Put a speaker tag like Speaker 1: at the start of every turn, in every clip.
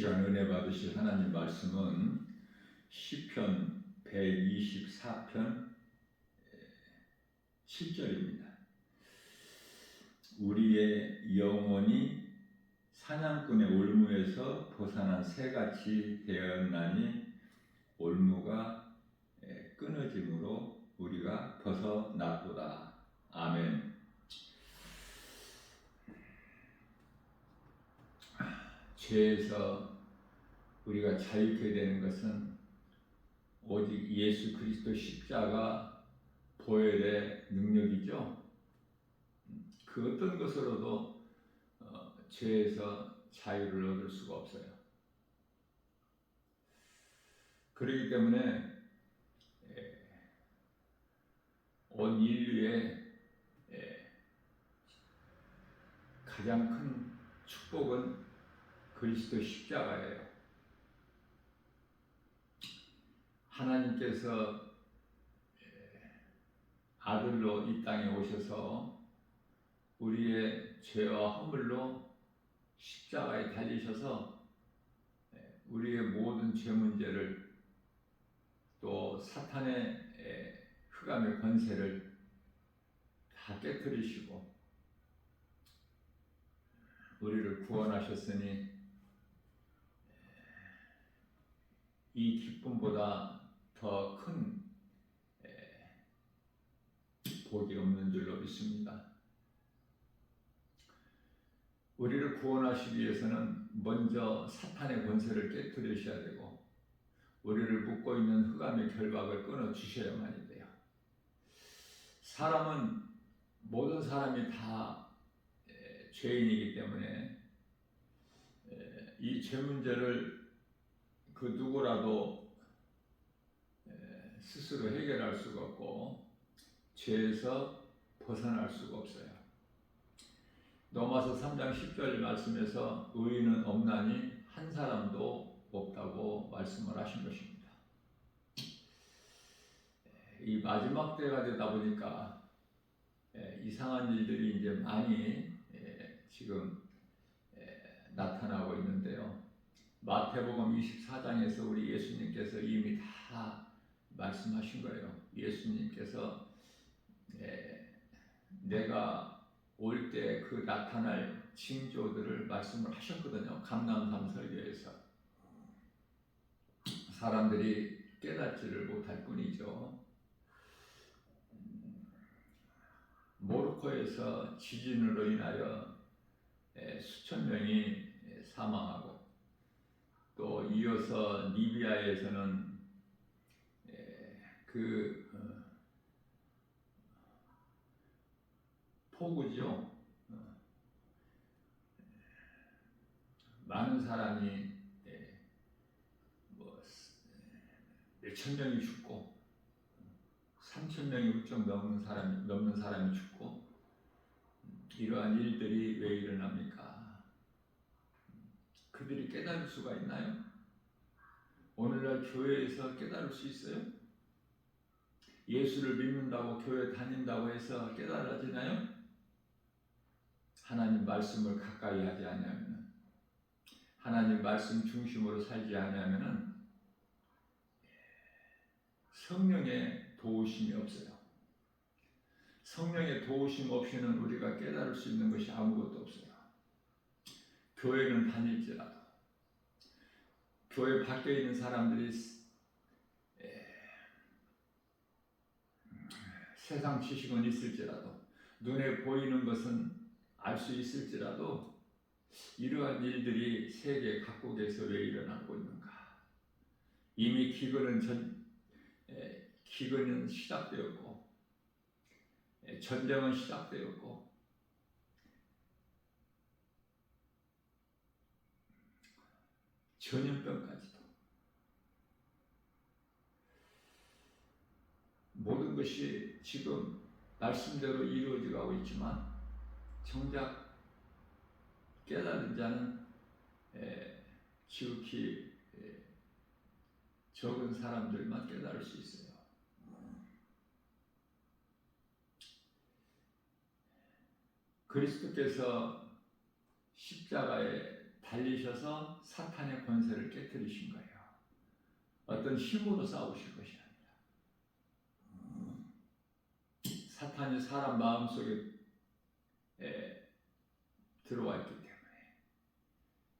Speaker 1: 시간 은혜 받으실 하나님 말씀은 시편 124편 7절입니다. 우리의 영혼이 사냥꾼의 올무에서 벗어난 새같이 되었나니 올무가 끊어짐으로 우리가 벗어났도다. 아멘. 죄에서 우리가 자유케 되는 것은 오직 예수 그리스도 십자가 보혈의 능력이죠. 그 어떤 것으로도 죄에서 자유를 얻을 수가 없어요. 그렇기 때문에 온 인류의 가장 큰 축복은 그리스도 십자가예요. 하나님께서 아들로 이 땅에 오셔서 우리의 죄와 허물로 십자가에 달리셔서 우리의 모든 죄 문제를 또 사탄의 흑암의 권세를 다 깨뜨리시고 우리를 구원하셨으니 이 기쁨보다 더 큰 복이 없는 줄로 믿습니다. 우리를 구원하시기 위해서는 먼저 사탄의 권세를 깨뜨리셔야 되고 우리를 묶고 있는 흑암의 결박을 끊어 주셔야만이 돼요. 사람은 모든 사람이 다 죄인이기 때문에 이 죄 문제를 그 누구라도 스스로 해결할 수가 없고 죄에서 벗어날 수가 없어요. 로마서 3장 10절 말씀에서 의인은 없나니 한 사람도 없다고 말씀을 하신 것입니다. 이 마지막 때가 되다 보니까 이상한 일들이 이제 많이 지금 나타나고 있는데요. 마태복음 24장에서 우리 예수님께서 이미 다 말씀하신 거예요. 예수님께서 내가 올 때 그 나타날 징조들을 말씀을 하셨거든요. 감람산 설교에서. 사람들이 깨닫지를 못할 뿐이죠. 모로코에서 지진으로 인하여 수천 명이 사망하고 또 이어서 리비아에서는 폭우죠. 많은 사람이 몇천 명이 죽고 3천 명이 훌쩍 넘는 사람이 죽고 이러한 일들이 왜 일어납니까? 그들이 깨달을 수가 있나요? 오늘날 교회에서 깨달을 수 있어요? 예수를 믿는다고 교회 다닌다고 해서 깨달아지나요? 하나님 말씀을 가까이 하지 않으면, 하나님 말씀 중심으로 살지 않으면 성령의 도우심이 없어요. 성령의 도우심 없이는 우리가 깨달을 수 있는 것이 아무것도 없어요. 교회는 다닐지라도, 교회 밖에 있는 사람들이 세상 지식은 있을지라도, 눈에 보이는 것은 알 수 있을지라도 이러한 일들이 세계 각국에서 왜 일어나고 있는가? 이미 기근은 시작되었고 전쟁은 시작되었고 전염병까지도 모든 것이 지금 말씀대로 이루어지고 있지만 정작 깨달은 자는 지극히 적은 사람들만 깨달을 수 있어요. 그리스도께서 십자가에 달리셔서 사탄의 권세를 깨뜨리신 거예요. 어떤 힘으로 싸우실 것이 아니라 사탄이 사람 마음속에 들어와 있기 때문에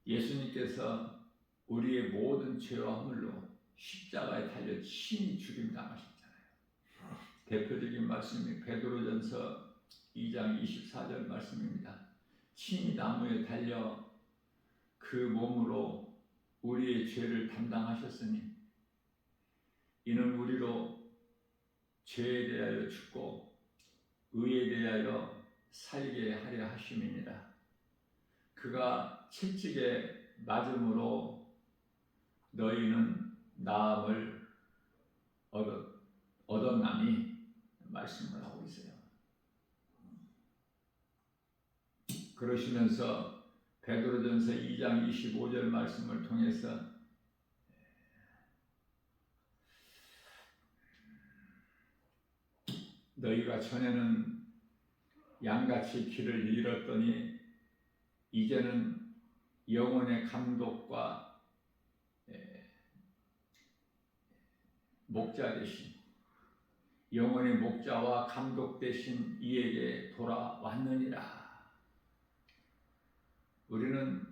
Speaker 1: 예수님께서 우리의 모든 죄와 허물로 십자가에 달려 친히 죽임당하셨잖아요. 대표적인 말씀이 베드로전서 2장 24절 말씀입니다. 친히 나무에 달려 그 몸으로 우리의 죄를 담당하셨으니 이는 우리로 죄에 대하여 죽고 의에 대하여 살게 하려 하심이니라. 그가 채찍에 맞음으로 너희는 나음을 얻었나니 말씀을 하고 있어요. 그러시면서 베드로전서 2장 25절 말씀을 통해서 너희가 전에는 양같이 길을 잃었더니 이제는 영혼의 감독과 목자 되신 영혼의 목자와 감독 되신 이에게 돌아왔느니라. 우리는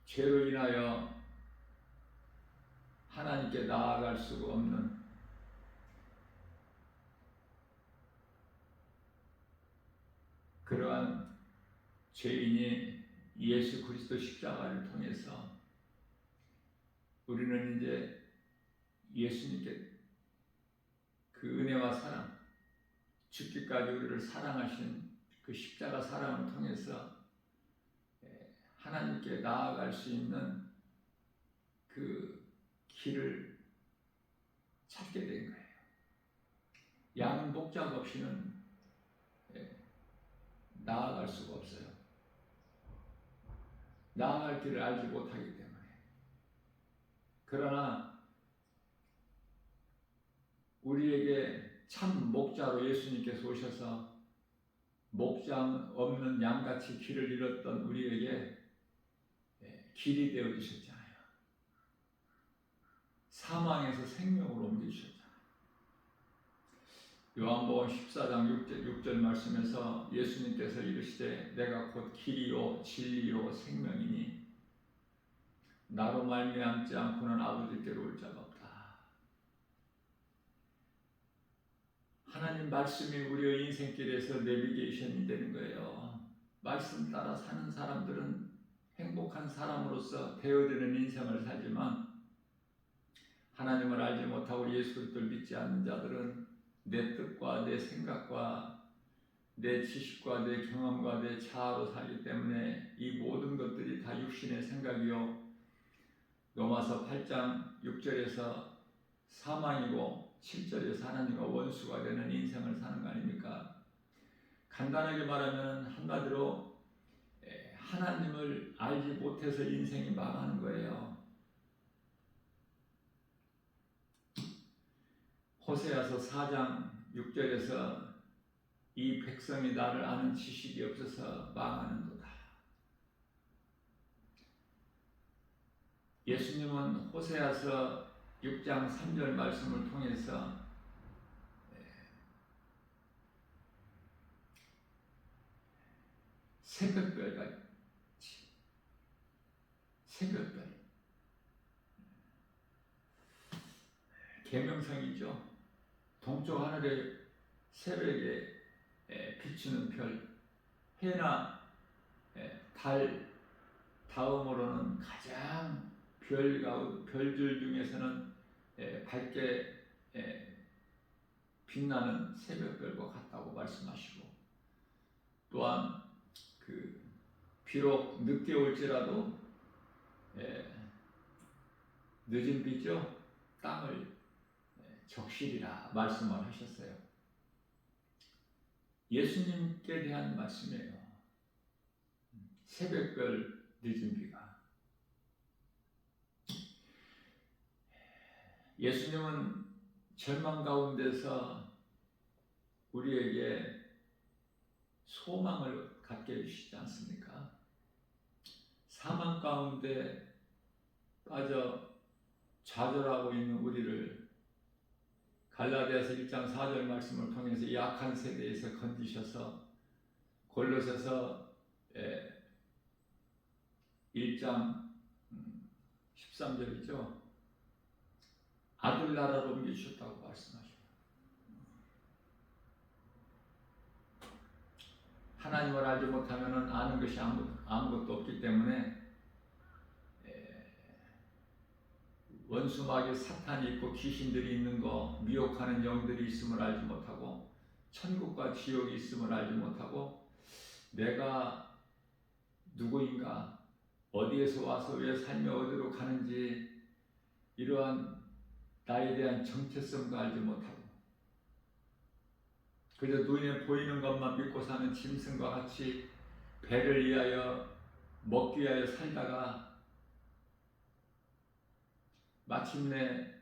Speaker 1: 죄로 인하여 하나님께 나아갈 수가 없는 그러한 죄인이 예수 그리스도 십자가를 통해서 우리는 이제 예수님께 그 은혜와 사랑, 죽기까지 우리를 사랑하신 그 십자가 사랑을 통해서 하나님께 나아갈 수 있는 그 길을 찾게 된 거예요. 양은 목자가 없이는 나아갈 수가 없어요. 나아갈 길을 알지 못하기 때문에. 그러나 우리에게 참 목자로 예수님께서 오셔서 목장 없는 양같이 길을 잃었던 우리에게 길이 되어주셨잖아요. 사망에서 생명으로 옮겨주셨잖아요. 요한복음 14장 6절 말씀에서 예수님께서 이르시되 내가 곧 길이요 진리요 생명이니 나로 말미암지 않고는 아버지께로 올 자가 없다. 하나님 말씀이 우리의 인생길에서 내비게이션이 되는 거예요. 말씀 따라 사는 사람들은 행복한 사람으로서 되어지는 인생을 살지만 하나님을 알지 못하고 예수 그리스도를 믿지 않는 자들은 내 뜻과 내 생각과 내 지식과 내 경험과 내 자아로 살기 때문에 이 모든 것들이 다 육신의 생각이요 로마서 8장 6절에서 사망이고 7절에서 하나님과 원수가 되는 인생을 사는 거 아닙니까? 간단하게 말하면 한마디로 하나님을 알지 못해서 인생이 망하는 거예요. 호세아서 4장 6절에서 이 백성이 나를 아는 지식이 없어서 망하는도다. 예수님은 호세아서 6장 3절 말씀을 통해서 새벽별같이 새벽별 계명성이죠. 동쪽 하늘의 새벽에 비추는 별, 해나 달 다음으로는 가장 별들 중에서는 밝게 빛나는 새벽별과 같다고 말씀하시고 또한 비록 늦게 올지라도 늦은 비죠 땅을 적시리라 말씀을 하셨어요. 예수님께 대한 말씀이에요. 새벽별 늦은 비가. 예수님은 절망 가운데서 우리에게 소망을 갖게 해주시지 않습니까? 사망 가운데 빠져 좌절하고 있는 우리를 갈라디아서 1장 4절 말씀을 통해서 약한 세대에서 건지셔서 골로새서 1장 13절이죠. 아들 나라로 옮겨주셨다고 말씀하셔요. 하나님을 알지 못하면 아는 것이 아무것도 없기 때문에 원수 마귀 사탄이 있고 귀신들이 있는 거, 미혹하는 영들이 있음을 알지 못하고 천국과 지옥이 있음을 알지 못하고 내가 누구인가, 어디에서 와서 왜 살며 어디로 가는지 이러한 나에 대한 정체성도 알지 못하고 그저 눈에 보이는 것만 믿고 사는 짐승과 같이 배를 위하여 먹기 위하여 살다가 마침내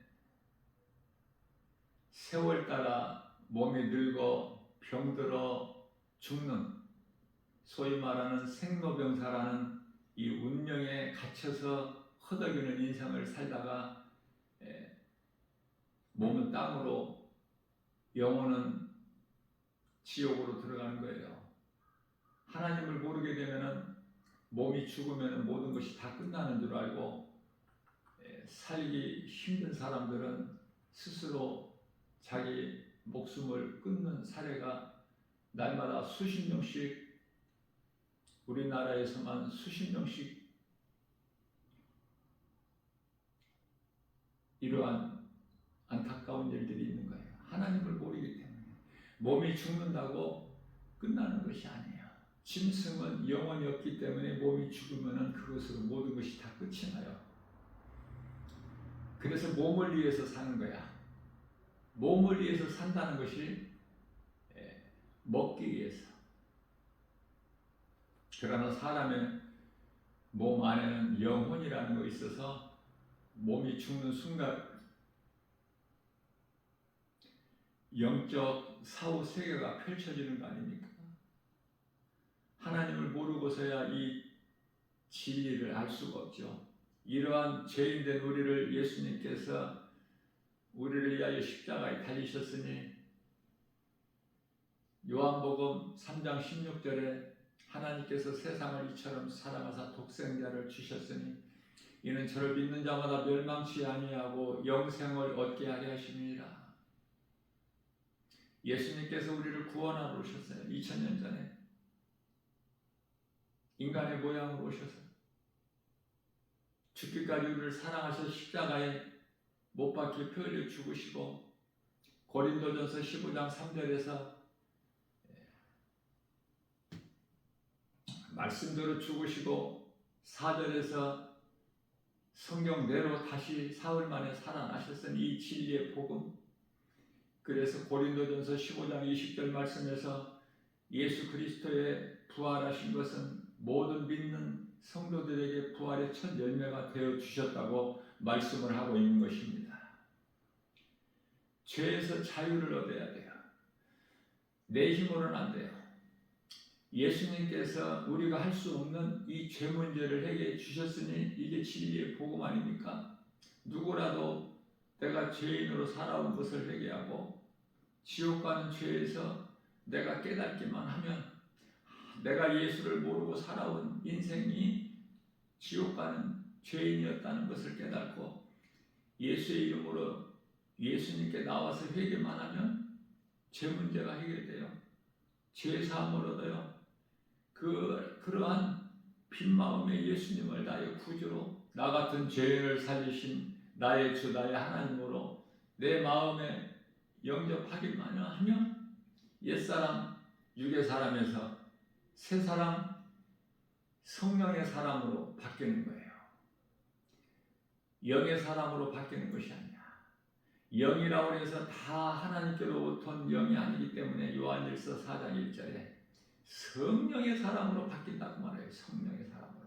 Speaker 1: 세월 따라 몸이 늙어 병들어 죽는 소위 말하는 생로병사라는 이 운명에 갇혀서 허덕이는 인생을 살다가 몸은 땅으로 영혼은 지옥으로 들어가는 거예요. 하나님을 모르게 되면 몸이 죽으면 모든 것이 다 끝나는 줄 알고 살기 힘든 사람들은 스스로 자기 목숨을 끊는 사례가 날마다 수십 명씩, 우리나라에서만 수십 명씩 이러한 안타까운 일들이 있는 거예요. 하나님을 모르기 때문에. 몸이 죽는다고 끝나는 것이 아니에요. 짐승은 영혼이 없기 때문에 몸이 죽으면 그것으로 모든 것이 다 끝이 나요. 그래서 몸을 위해서 사는 거야. 몸을 위해서 산다는 것이 먹기 위해서. 그러나 사람의 몸 안에는 영혼이라는 거 있어서 몸이 죽는 순간 영적 사후 세계가 펼쳐지는 거 아닙니까? 하나님을 모르고서야 이 진리를 알 수가 없죠. 이러한 죄인된 우리를 예수님께서 우리를 위하여 십자가에 달리셨으니 요한복음 3장 16절에 하나님께서 세상을 이처럼 사랑하사 독생자를 주셨으니 이는 저를 믿는 자마다 멸망치 아니하고 영생을 얻게 하려 하심이니라. 예수님께서 우리를 구원하러 오셨어요. 2000년 전에 인간의 모양으로 오셔서 죽기까지 우리를 사랑하셔서 십자가에 못 박혀 피 흘려 죽으시고 고린도전서 15장 3절에서 말씀대로 죽으시고 4절에서 성경대로 다시 사흘 만에 살아나셨으니 이 진리의 복음. 그래서 고린도전서 15장 20절 말씀에서 예수 그리스도의 부활하신 것은 모든 믿는 성도들에게 부활의 첫 열매가 되어 주셨다고 말씀을 하고 있는 것입니다. 죄에서 자유를 얻어야 돼요. 내 힘으로는 안 돼요. 예수님께서 우리가 할 수 없는 이 죄 문제를 해결해 주셨으니 이게 진리의 복음 아닙니까? 누구라도 내가 죄인으로 살아온 것을 회개하고 지옥 가는 죄에서 내가 깨닫기만 하면 내가 예수를 모르고 살아온 인생이 지옥 가는 죄인이었다는 것을 깨닫고 예수의 이름으로 예수님께 나와서 회개만 하면 죄 문제가 해결돼요. 죄 사함을 얻어요. 그러한 빈 마음에 예수님을 나의 구주로 나 같은 죄인을 살리신 나의 주 나의 하나님으로 내 마음에 영접하기만 하면 옛사람 육의 사람에서 새사람 성령의 사람으로 바뀌는 거예요. 영의 사람으로 바뀌는 것이 아니야. 영이라고 해서 다 하나님께로부터 온 영이 아니기 때문에 요한일서 4장 1절에 성령의 사람으로 바뀐다고 말해요. 성령의 사람으로.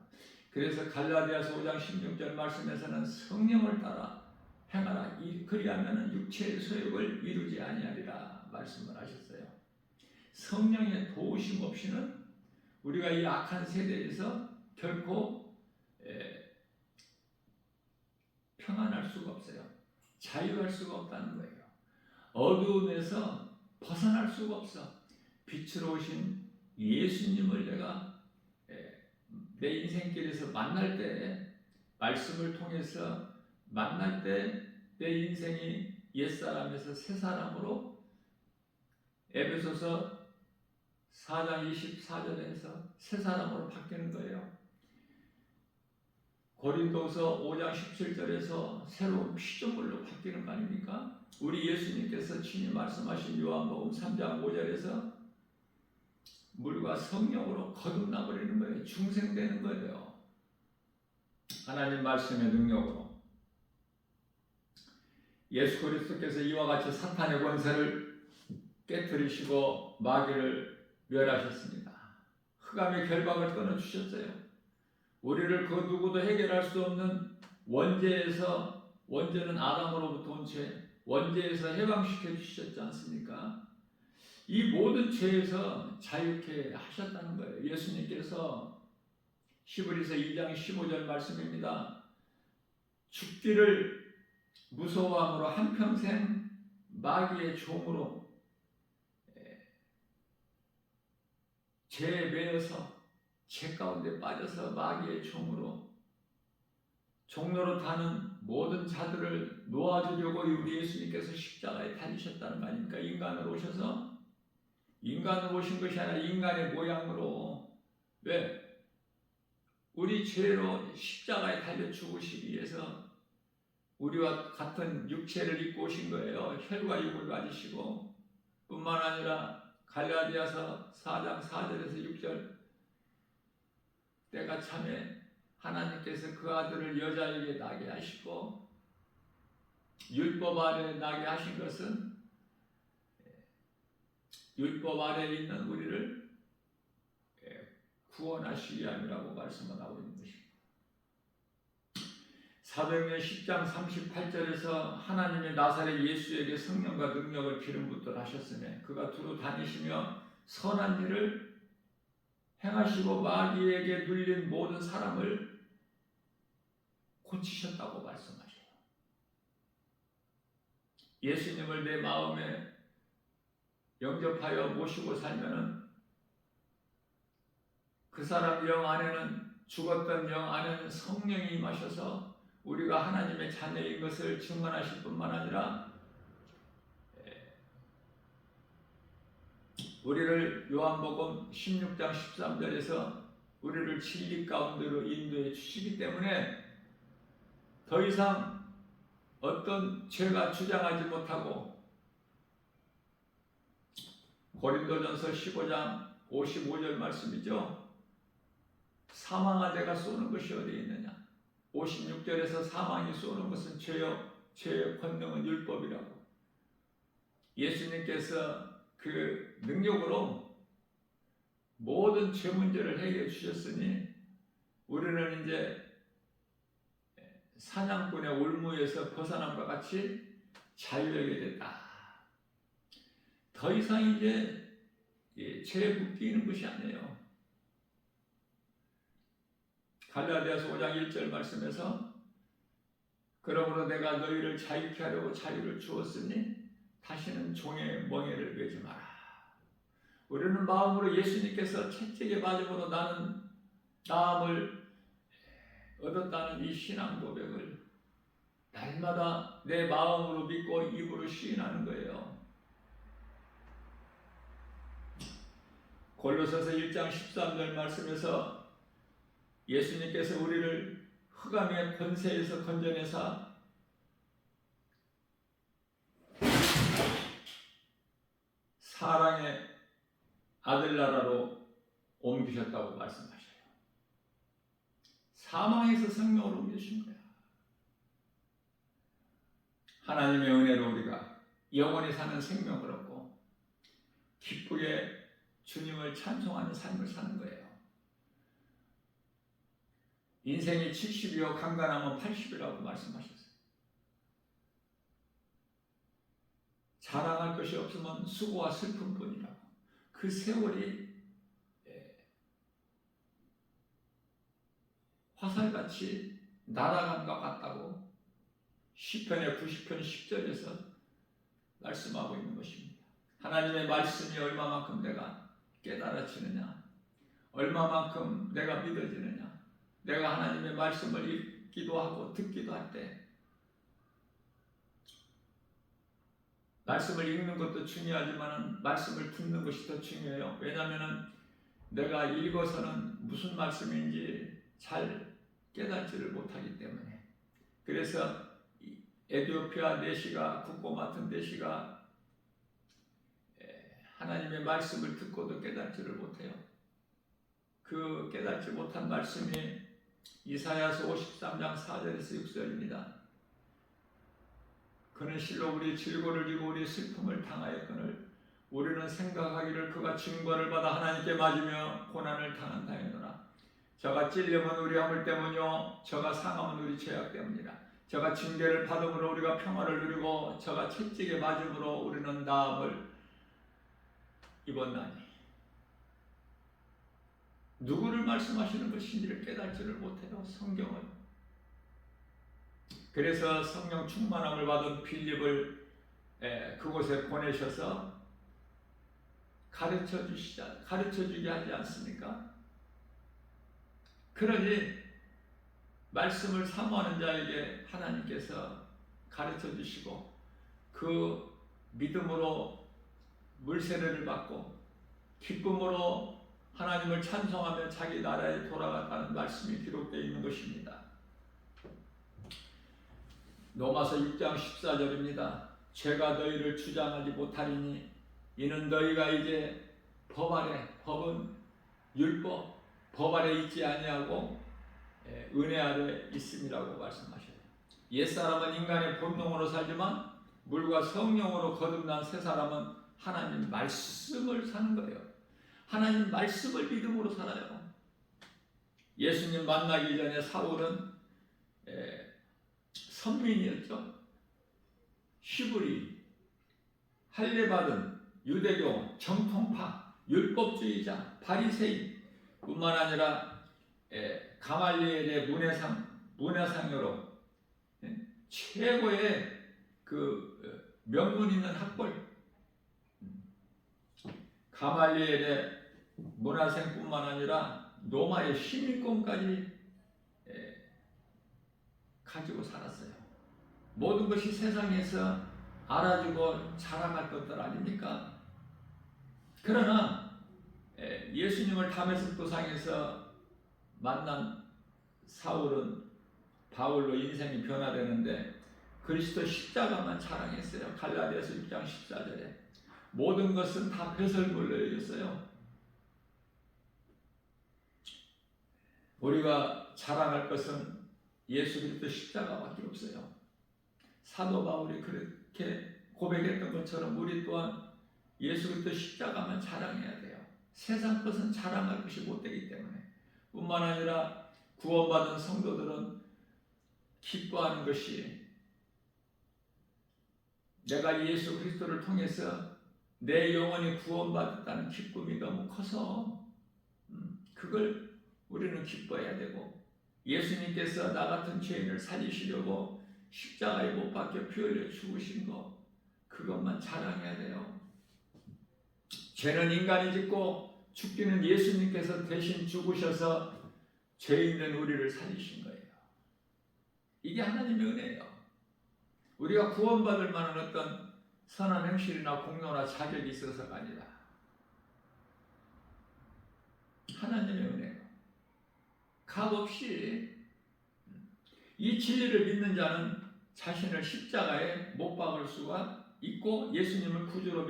Speaker 1: 그래서 갈라디아서 5장 16절 말씀에서는 성령을 따라 행하라. 그리하면 육체의 소욕을 이루지 아니하리라 말씀을 하셨어요. 성령의 도우심 없이는 우리가 이 악한 세대에서 결코 평안할 수가 없어요. 자유할 수가 없다는 거예요. 어두움에서 벗어날 수가 없어. 빛으로 오신 예수님을 내가 내 인생길에서 만날 때, 말씀을 통해서 만날 때 내 인생이 옛사람에서 새사람으로, 에베소서 4장 24절에서 새사람으로 바뀌는 거예요. 고린도서 5장 17절에서 새로운 피조물로 바뀌는 거 아닙니까? 우리 예수님께서 친히 말씀하신 요한복음 3장 5절에서 물과 성령으로 거듭나 버리는 거예요. 중생되는 거예요. 하나님 말씀의 능력으로. 예수 그리스도께서 이와 같이 사탄의 권세를 깨뜨리시고 마귀를 멸하셨습니다. 흑암의 결박을 끊어주셨어요. 우리를 그 누구도 해결할 수 없는 원죄에서, 원죄는 아담으로부터 온 죄, 원죄에서 해방시켜 주셨지 않습니까? 이 모든 죄에서 자유케 하셨다는 거예요. 예수님께서 히브리서 2장 15절 말씀입니다. 죽기를 무서워함으로 한평생 마귀의 종으로 죄에 매여서 죄 가운데 빠져서 마귀의 종으로 종노릇하는 모든 자들을 놓아주려고 우리 예수님께서 십자가에 달리셨다는 거 아닙니까? 인간으로 오셔서, 인간으로 오신 것이 아니라 인간의 모양으로, 왜? 우리 죄로 십자가에 달려 죽으시기 위해서 우리와 같은 육체를 입고 오신 거예요. 혈과 육을 가지시고. 뿐만 아니라 갈라디아서 4장 4절에서 6절, 때가 참에 하나님께서 그 아들을 여자에게 나게 하시고, 율법 아래 나게 하신 것은 율법 아래 있는 우리를 구원하시기 위함이라고 말씀을 하고 있는 것입니다. 사도행전 10장 38절에서 하나님의 나사렛 예수에게 성령과 능력을 기름 붓도록 하셨으며 그가 두루 다니시며 선한 일을 행하시고 마귀에게 눌린 모든 사람을 고치셨다고 말씀하셔요. 예수님을 내 마음에 영접하여 모시고 살면은 그 사람 영 안에는, 죽었던 영 안에는 성령이 임하셔서 우리가 하나님의 자녀인 것을 증언하실 뿐만 아니라 우리를 요한복음 16장 13절에서 우리를 진리 가운데로 인도해 주시기 때문에 더 이상 어떤 죄가 주장하지 못하고, 고린도전서 15장 55절 말씀이죠. 사망아 내가 쏘는 것이 어디에 있느냐. 56절에서 사망이 쏘는 것은 죄의 권능은 율법이라고. 예수님께서 그 능력으로 모든 죄 문제를 해결해 주셨으니 우리는 이제 사냥꾼의 올무에서 벗어남과 같이 자유하게 됐다. 더 이상 이제 죄에 묶이는 것이 아니에요. 갈라디아서 5장 1절 말씀에서 그러므로 내가 너희를 자유케 하려고 자유를 주었으니 다시는 종의 멍에를 매지 마라. 우리는 마음으로 예수님께서 채찍에 맞음으로 나는 나음을 얻었다는 이 신앙 고백을 날마다 내 마음으로 믿고 입으로 시인하는 거예요. 골로새서 1장 13절 말씀에서 예수님께서 우리를 흑암의 권세에서 건져내사 사랑의 아들나라로 옮기셨다고 말씀하셔요. 사망에서 생명으로 옮기신 거야. 하나님의 은혜로 우리가 영원히 사는 생명을 얻고 기쁘게 주님을 찬송하는 삶을 사는 거예요. 인생이 70이요 강간하면 80이라고 말씀하셨어요. 자랑할 것이 없으면 수고와 슬픔뿐이라고. 그 세월이 화살같이 날아간 것 같다고 시편의 90편 10절에서 말씀하고 있는 것입니다. 하나님의 말씀이 얼마만큼 내가 깨달아지느냐, 얼마만큼 내가 믿어지느냐, 내가 하나님의 말씀을 읽기도 하고 듣기도 할 때 말씀을 읽는 것도 중요하지만 말씀을 듣는 것이 더 중요해요. 왜냐하면 내가 읽어서는 무슨 말씀인지 잘 깨닫지를 못하기 때문에. 그래서 에티오피아 내시가 국고 맡은 내시가 하나님의 말씀을 듣고도 깨닫지를 못해요. 그 깨닫지 못한 말씀이 이사야서 53장 4절에서 6절입니다. 그는 실로 우리 질고를 지고 우리 슬픔을 당하였거늘 우리는 생각하기를 그가 징벌을 받아 하나님께 맞으며 고난을 당한다 하노라. 저가 찔림은 우리 허물 때문이요 저가 상함은 우리 죄악 때문이라. 저가 징계를 받음으로 우리가 평화를 누리고 저가 채찍에 맞음으로 우리는 나음을 입었나니. 누구를 말씀하시는 것인지를 깨닫지를 못해요. 성경은. 그래서 성령 충만함을 받은 빌립을 그곳에 보내셔서 가르쳐 주게 하지 않습니까? 그러니 말씀을 사모하는 자에게 하나님께서 가르쳐 주시고 그 믿음으로 물세례를 받고 기쁨으로 하나님을 찬송하며 자기 나라에 돌아갔다는 말씀이 기록되어 있는 것입니다. 로마서 6장 14절입니다. 죄가 너희를 주장하지 못하리니 이는 너희가 이제 법 아래, 법은 율법, 법 아래 있지 아니하고 은혜 아래 있음이라고 말씀하셔요. 옛사람은 인간의 본능으로 살지만 물과 성령으로 거듭난 새 사람은 하나님 말씀을 사는 거예요. 하나님 말씀을 믿음으로 살아요. 예수님 만나기 전에 사울은 선민이었죠. 히브리, 할례받은 유대교 정통파, 율법주의자, 바리새인 뿐만 아니라 가말리엘의 문해상으로 최고의 그 명문 있는 학벌, 가말리엘의 문화생뿐만 아니라 로마의 시민권까지 가지고 살았어요. 모든 것이 세상에서 알아주고 자랑할 것들 아닙니까? 그러나 예수님을 다메섹 도상에서 만난 사울은 바울로 인생이 변화되는데 그리스도 십자가만 자랑했어요. 갈라디아서 6장 14절에 모든 것은 다 배설물로 여겼어요. 우리가 자랑할 것은 예수 그리스도 십자가밖에 없어요. 사도 바울이 그렇게 고백했던 것처럼 우리 또한 예수 그리스도 십자가만 자랑해야 돼요. 세상 것은 자랑할 것이 못 되기 때문에. 뿐만 아니라 구원받은 성도들은 기뻐하는 것이 내가 예수 그리스도를 통해서 내 영혼이 구원받았다는 기쁨이 너무 커서 그걸 우리는 기뻐해야 되고, 예수님께서 나 같은 죄인을 살리시려고 십자가에 못 박혀 피 흘려 죽으신 거, 그것만 자랑해야 돼요. 죄는 인간이 짓고 죽기는 예수님께서 대신 죽으셔서 죄인된 우리를 살리신 거예요. 이게 하나님의 은혜예요. 우리가 구원받을 만한 어떤 선한 행실이나 공로나 자격이 있어서가 아니라 하나님의 은혜예요. 값없이 이 진리를 믿는 자는 자신을 십자가에 못 박을 수가 있고 예수님을 구주로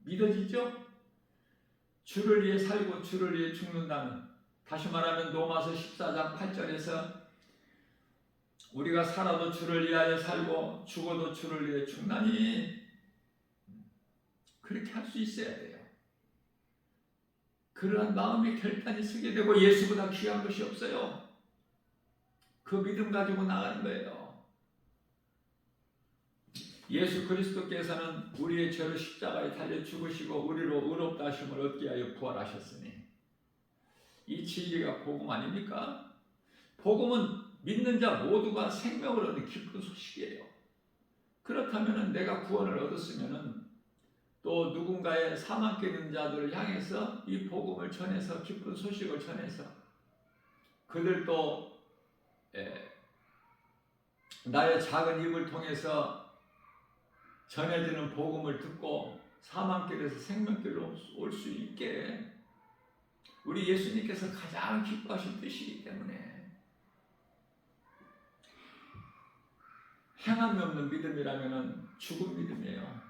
Speaker 1: 믿어지죠? 주를 위해 살고 주를 위해 죽는다는, 다시 말하면 로마서 14장 8절에서 우리가 살아도 주를 위하여 살고 죽어도 주를 위해 죽나니, 그렇게 할 수 있어야 돼요. 그러한 마음의 결단이 서게 되고 예수보다 귀한 것이 없어요. 그 믿음 가지고 나가는 거예요. 예수 그리스도께서는 우리의 죄로 십자가에 달려 죽으시고 우리로 의롭다 하심을 얻게 하여 부활하셨으니, 이 진리가 복음 아닙니까? 복음은 믿는 자 모두가 생명을 얻는 기쁜 소식이에요. 그렇다면 내가 구원을 얻었으면 또 누군가의 사망께 있는 자들을 향해서 이 복음을 전해서 기쁜 소식을 전해서 그들도 나의 작은 입을 통해서 전해지는 복음을 듣고 사망길에서 생명길로 올 수 있게 우리 예수님께서 가장 기뻐하신 뜻이기 때문에 행함이 없는 믿음이라면 죽은 믿음이에요.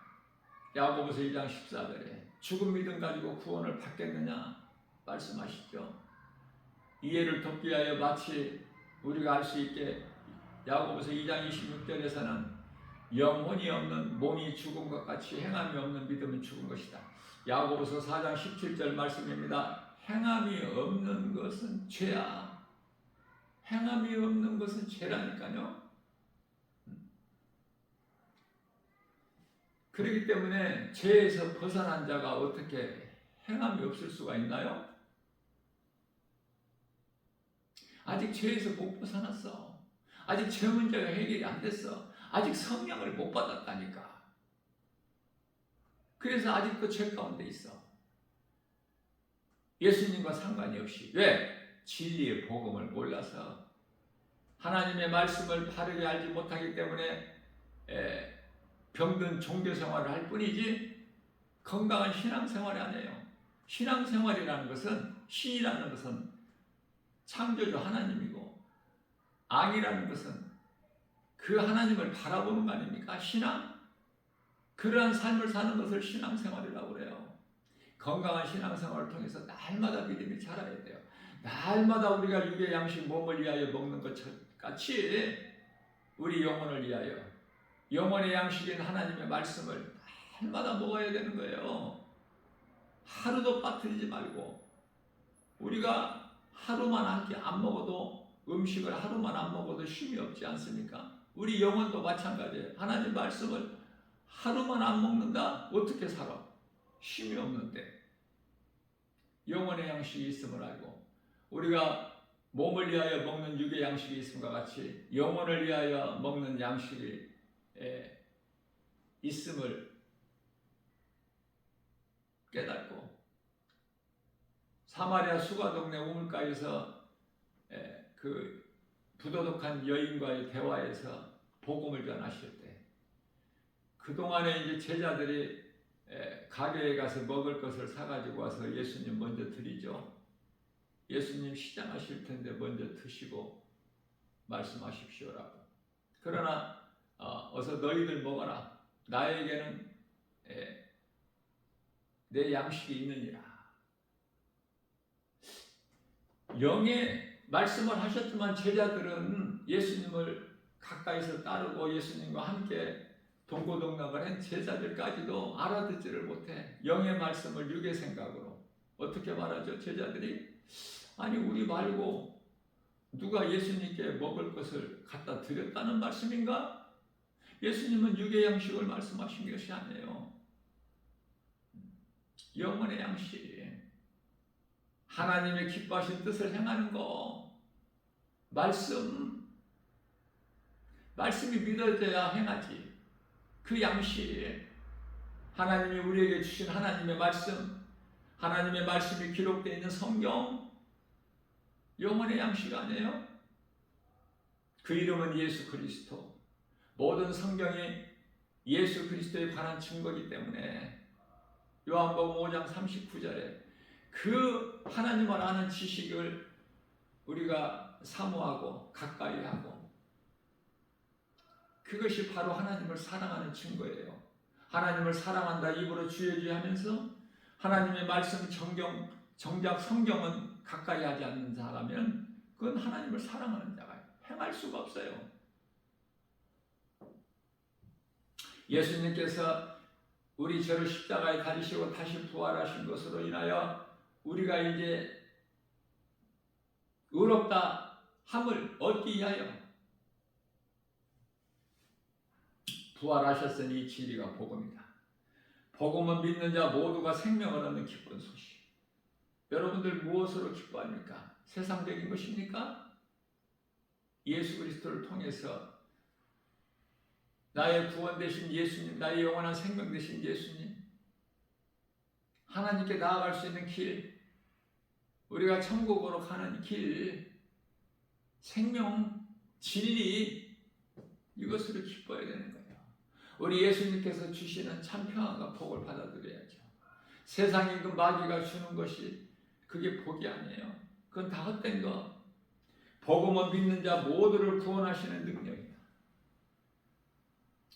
Speaker 1: 야고보서 2장 14절에 죽은 믿음 가지고 구원을 받겠느냐 말씀하시죠. 이해를 돕기 위하여 마치 우리가 알 수 있게 야고보서 2장 26절에서는 영혼이 없는 몸이 죽은 것 같이 행함이 없는 믿음은 죽은 것이다. 야고보서 4장 17절 말씀입니다. 행함이 없는 것은 죄야. 행함이 없는 것은 죄라니까요. 그렇기 때문에 죄에서 벗어난 자가 어떻게 행함이 없을 수가 있나요? 아직 죄에서 못 벗어났어. 아직 죄 문제가 해결이 안 됐어. 아직 성령을 못 받았다니까. 그래서 아직도 죄 가운데 있어. 예수님과 상관이 없이. 왜? 진리의 복음을 몰라서 하나님의 말씀을 바르게 알지 못하기 때문에 병든 종교생활을 할 뿐이지 건강한 신앙생활이 아니에요. 신앙생활이라는 것은, 신이라는 것은 창조주 하나님이고 악이라는 것은 그 하나님을 바라보는 거 아닙니까? 신앙. 그러한 삶을 사는 것을 신앙생활이라고 그래요. 건강한 신앙생활을 통해서 날마다 믿음이 자라야 돼요. 날마다 우리가 육의 양식 몸을 위하여 먹는 것 같이 우리 영혼을 위하여 영혼의 양식인 하나님의 말씀을 날마다 먹어야 되는 거예요. 하루도 빠뜨리지 말고. 우리가 하루만 안 먹어도, 음식을 하루만 안 먹어도 쉼이 없지 않습니까? 우리 영혼도 마찬가지예요. 하나님 말씀을 하루만 안 먹는다? 어떻게 살아? 쉼이 없는데. 영혼의 양식이 있음을 알고 우리가 몸을 위하여 먹는 육의 양식이 있음과 같이 영혼을 위하여 먹는 양식이 있음을 깨닫고 사마리아 수가 동네 우물가에서 그 부도덕한 여인과의 대화에서 복음을 전하실 때 그동안에 이제 제자들이 가게에 가서 먹을 것을 사가지고 와서 예수님 먼저 드리죠. 예수님 시장하실 텐데 먼저 드시고 말씀하십시오라고. 그러나 어서 너희들 먹어라. 나에게는 내 양식이 있느니라. 영의 말씀을 하셨지만 제자들은 예수님을 가까이서 따르고 예수님과 함께 동고동락을 한 제자들까지도 알아듣지를 못해. 영의 말씀을 육의 생각으로. 어떻게 말하죠? 제자들이 아니 우리 말고 누가 예수님께 먹을 것을 갖다 드렸다는 말씀인가? 예수님은 육의 양식을 말씀하신 것이 아니에요. 영혼의 양식. 하나님의 기뻐하신 뜻을 행하는 거. 말씀이 믿어져야 행하지. 그 양식. 하나님이 우리에게 주신 하나님의 말씀, 하나님의 말씀이 기록되어 있는 성경, 영혼의 양식 아니에요? 그 이름은 예수 그리스도. 모든 성경이 예수 그리스도에 관한 증거이기 때문에 요한복음 5장 39절에 그 하나님을 아는 지식을 우리가 사모하고 가까이 하고 그것이 바로 하나님을 사랑하는 증거예요. 하나님을 사랑한다 입으로 주여주여 하면서 하나님의 말씀 정작 성경은 가까이 하지 않는 자라면 그건 하나님을 사랑하는 자가 행할 수가 없어요. 예수님께서 우리 죄를 십자가에 달리시고 다시 부활하신 것으로 인하여 우리가 이제 의롭다 함을 얻기 위하여 부활하셨으니 이 진리가 복음이다. 복음은 믿는 자 모두가 생명을 얻는 기쁜 소식. 여러분들 무엇으로 기뻐합니까? 세상적인 것입니까? 예수 그리스도를 통해서 나의 구원 되신 예수님, 나의 영원한 생명 되신 예수님, 하나님께 나아갈 수 있는 길, 우리가 천국으로 가는 길, 생명, 진리, 이것으로 기뻐야 되는 거예요. 우리 예수님께서 주시는 참 평안과 복을 받아들여야죠. 세상에 그 마귀가 주는 것이 그게 복이 아니에요. 그건 다 헛된 거. 복음을 믿는 자 모두를 구원하시는 능력이다.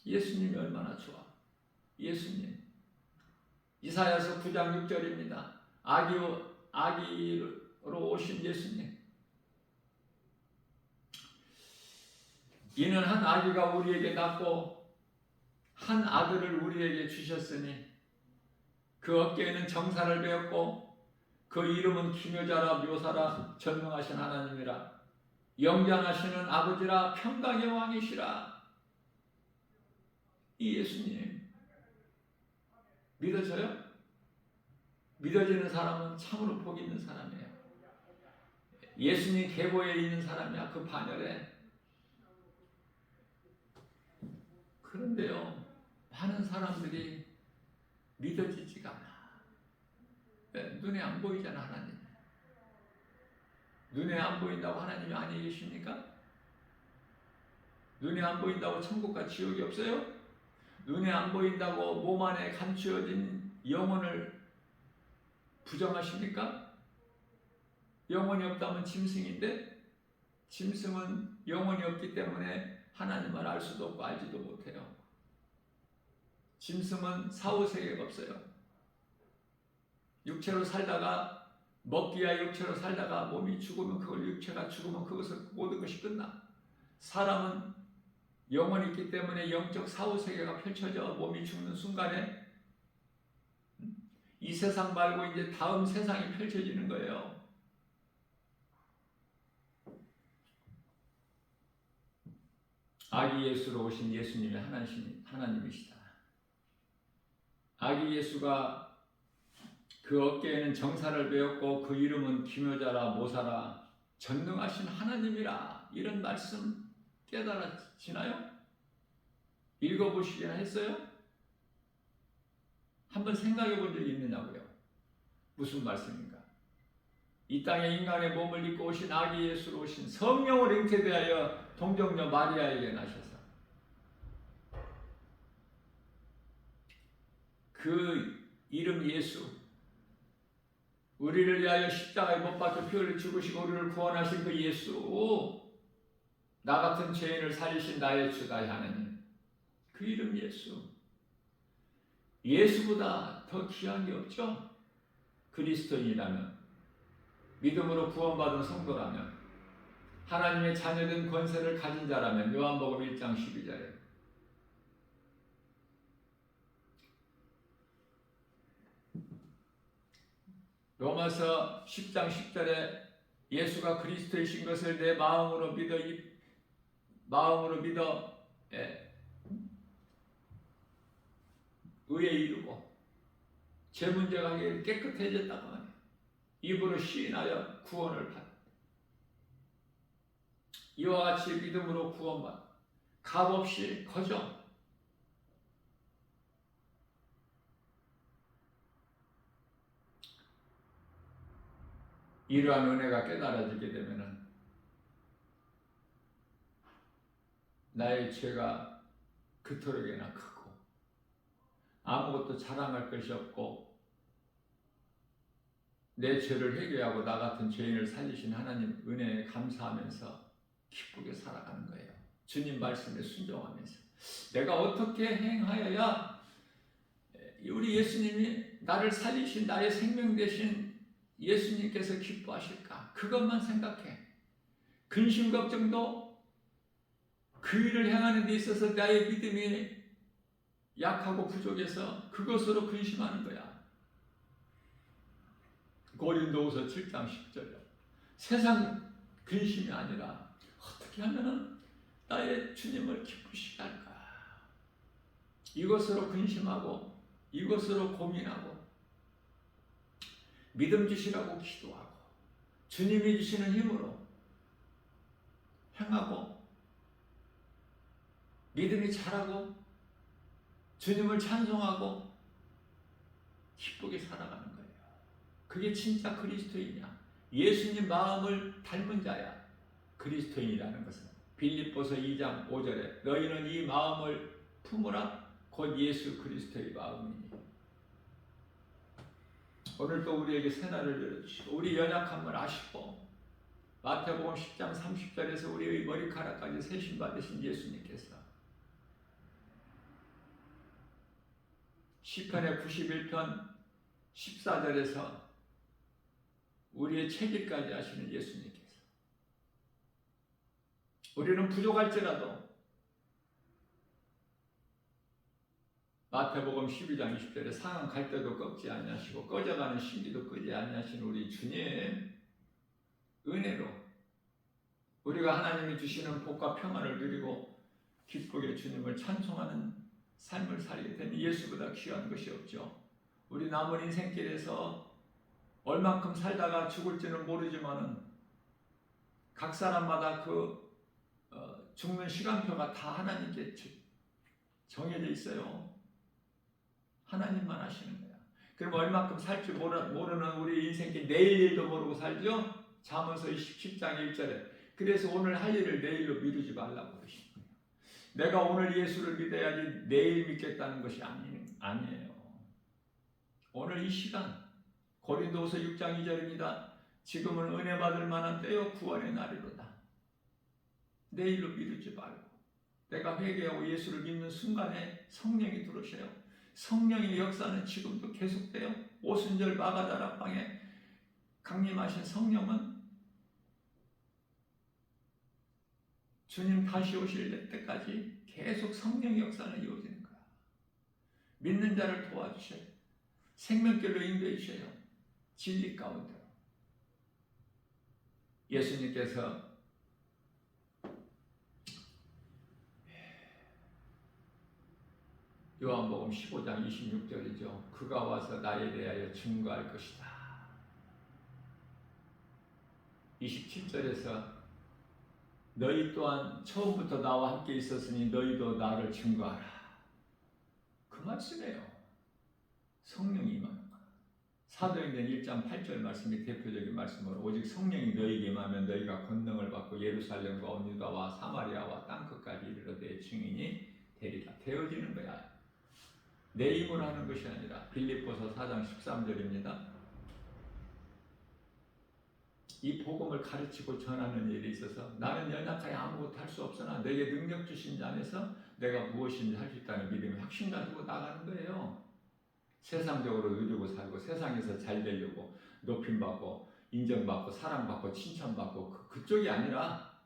Speaker 1: 예수님이 얼마나 좋아. 예수님. 이사야서 9장 6절입니다. 아기로 오신 예수님. 이는 한 아기가 우리에게 낳고 한 아들을 우리에게 주셨으니 그 어깨에는 정사를 베었고 그 이름은 기묘자라 묘사라 전능하신 하나님이라 영장하시는 아버지라 평강의 왕이시라. 이 예수님 믿어져요? 믿어지는 사람은 참으로 복 있는 사람이에요. 예수님 계보에 있는 사람이야. 그 반열에. 그런데요, 많은 사람들이 믿어지지가 않아. 눈에 안 보이잖아. 하나님. 눈에 안 보인다고 하나님이 아니 계십니까? 눈에 안 보인다고 천국과 지옥이 없어요? 눈에 안 보인다고 몸 안에 감추어진 영혼을 부정하십니까? 영혼이 없다면 짐승인데, 짐승은 영혼이 없기 때문에 하나님을 알 수도 없고 알지도 못해요. 짐승은 사후세계가 없어요. 육체로 살다가, 먹기야 육체로 살다가 몸이 죽으면 그걸, 육체가 죽으면 그것을 모든 것이 끝나. 사람은 영혼이 있기 때문에 영적 사후세계가 펼쳐져 몸이 죽는 순간에 이 세상 말고 이제 다음 세상이 펼쳐지는 거예요. 아기 예수로 오신 예수님이 하나님이시다. 아기 예수가 그 어깨에는 정사를 베었고 그 이름은 기묘자라 모사라 전능하신 하나님이라. 이런 말씀 깨달아지나요? 읽어보시기나 했어요? 한번 생각해 본 적이 있느냐고요? 무슨 말씀인가? 이 땅에 인간의 몸을 입고 오신 아기 예수로 오신 성령을 잉태되하여 동정녀 마리아에게 나셔서 그 이름 예수, 우리를 위하여 십자가에 못 박혀 피 흘려 죽으시고 우리를 구원하신 그 예수, 나 같은 죄인을 살리신 나의 주 나의 하나님, 그 이름 예수. 예수보다 더 귀한 게 없죠? 그리스도인이라면, 믿음으로 구원받은 성도라면, 하나님의 자녀된 권세를 가진 자라면, 요한복음 1장 12절에 로마서 10장 10절에 예수가 그리스도이신 것을 내 마음으로 믿어 의에 이르고 제 문제가 깨끗해졌다고 하네. 입으로 시인하여 구원을 받. 이와 같이 믿음으로 구원받. 값없이 거저. 이러한 은혜가 깨달아지게 되면은 나의 죄가 그토록이나 크고 아무것도 자랑할 것이 없고 내 죄를 회개하고 나 같은 죄인을 살리신 하나님 은혜에 감사하면서 기쁘게 살아가는 거예요. 주님 말씀에 순종하면서 내가 어떻게 행하여야 우리 예수님이 나를 살리신 나의 생명 되신 예수님께서 기뻐하실까? 그것만 생각해. 근심 걱정도 그 일을 행하는 데 있어서 나의 믿음이 약하고 부족해서 그것으로 근심하는 거야. 고린도후서 7장 10절이요. 세상 근심이 아니라 어떻게 하면은 나의 주님을 기쁘시게 할까? 이것으로 근심하고 이것으로 고민하고 믿음 주시라고 기도하고 주님이 주시는 힘으로 행하고 믿음이 자라고 주님을 찬송하고 기쁘게 살아가는 거예요. 그게 진짜 그리스도인이야. 예수님 마음을 닮은 자야. 그리스도인이라는 것은 빌립보서 2장 5절에 너희는 이 마음을 품으라 곧 예수 그리스도의 마음이니. 오늘도 우리에게 새날을 열어주시고 우리 연약함을 아시고 마태복음 10장 30절에서 우리의 머리카락까지 세심 받으신 예수님께서 시편의 91편 14절에서 우리의 체질까지 아시는 예수님께서 우리는 부족할지라도 마태복음 12장 20절에 상한 갈 때도 꺾지 아니하시고 꺼져가는 신기도 끄지 아니하시는 우리 주님 은혜로 우리가 하나님이 주시는 복과 평안을 누리고 기쁘게 주님을 찬송하는 삶을 살게 되니 예수보다 귀한 것이 없죠. 우리 남은 인생길에서 얼만큼 살다가 죽을지는 모르지만은 각 사람마다 죽는 시간표가 다 하나님께 정해져 있어요. 하나님만 아시는 거야. 그럼 얼만큼 살지 모르는 우리 인생길 내일 일도 모르고 살죠. 잠언서 17장 1절에 그래서 오늘 할 일을 내일로 미루지 말라고 그러시는 거예요. 내가 오늘 예수를 믿어야지 내일 믿겠다는 것이 아니에요. 오늘 이 시간 고린도후서 6장 2절입니다. 지금은 은혜 받을 만한 때요 구원의 날이로다. 내일로 미루지 말고 내가 회개하고 예수를 믿는 순간에 성령이 들어오셔요. 성령의 역사는 지금도 계속돼요. 오순절 마가다락방에 강림하신 성령은 주님 다시 오실 때까지 계속 성령의 역사는 이루어지는 거야. 믿는 자를 도와주셔요. 생명길로 인도해 주셔요. 진리 가운데로. 예수님께서 요한복음 15장 26절이죠. 그가 와서 나에 대하여 증거할 것이다. 27절에서 너희 또한 처음부터 나와 함께 있었으니 너희도 나를 증거하라. 그 말씀이에요. 성령이 임하는 거야. 사도행전 1장 8절 말씀이 대표적인 말씀으로 오직 성령이 너희에게 임하면 너희가 권능을 받고 예루살렘과 온 유다와 사마리아와 땅끝까지 이르러 내 증인이 되리라. 되어지는 거야. 내 힘으로 하는 것이 아니라 빌립보서 4장 13절입니다. 이 복음을 가르치고 전하는 일에 있어서 나는 연약하여 아무것도 할 수 없으나 내게 능력 주신 자 안에서 내가 무엇인지 할 수 있다는 믿음의 확신 가지고 나가는 거예요. 세상적으로 누리고 살고 세상에서 잘 되려고 높임받고 인정받고 사랑받고 칭찬받고 그쪽이 아니라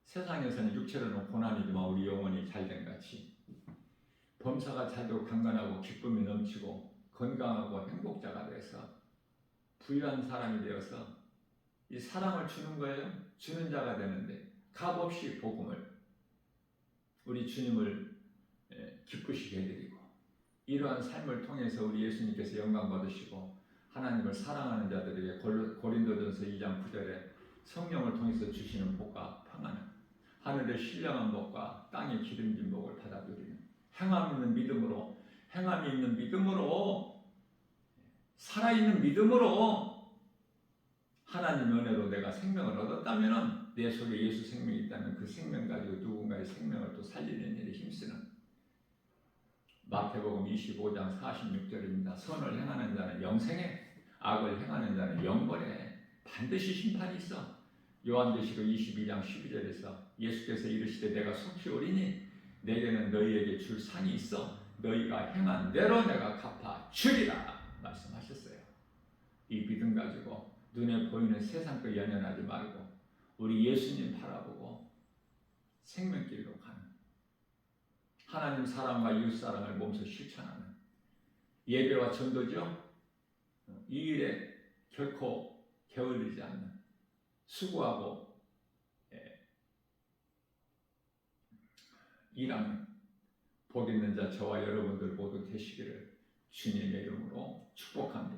Speaker 1: 세상에서는 육체로는 고난이지만 우리 영혼이 잘된 같이 범사가 잘되고 강건하고 기쁨이 넘치고 건강하고 행복자가 돼서 부유한 사람이 되어서 이 사랑을 주는 거예요. 주는 자가 되는데 값없이 복음을 우리 주님을 기쁘시게 해드리고 이러한 삶을 통해서 우리 예수님께서 영광 받으시고 하나님을 사랑하는 자들에게 고린도전서 2장 9절에 성령을 통해서 주시는 복과 평안은 하늘의 신령한 복과 땅의 기름진 복을 받아 누리는 행함 있는 믿음으로 행함이 있는 믿음으로 살아있는 믿음으로 하나님의 은혜로 내가 생명을 얻었다면 내 속에 예수 생명이 있다면 그 생명 가지고 누군가의 생명을 또 살리는 일에 힘쓰는 마태복음 25장 46절입니다. 선을 행하는 자는 영생에 악을 행하는 자는 영벌에 반드시 심판이 있어. 요한계시록 22장 12절에서 예수께서 이르시되 내가 속히 오리니 내게는 너희에게 줄 상이 있어 너희가 행한 대로 내가 갚아 주리라 말씀하셨어요. 이 믿음 가지고 눈에 보이는 세상 거 연연하지 말고 우리 예수님 바라보고 생명길로 가는 하나님 사랑과 이웃 사랑을 몸소 실천하는 예배와 전도죠. 이 일에 결코 게을르지 않는 수고하고 일하는 복 있는 자 저와 여러분들 모두 되시기를 주님의 이름으로 축복합니다.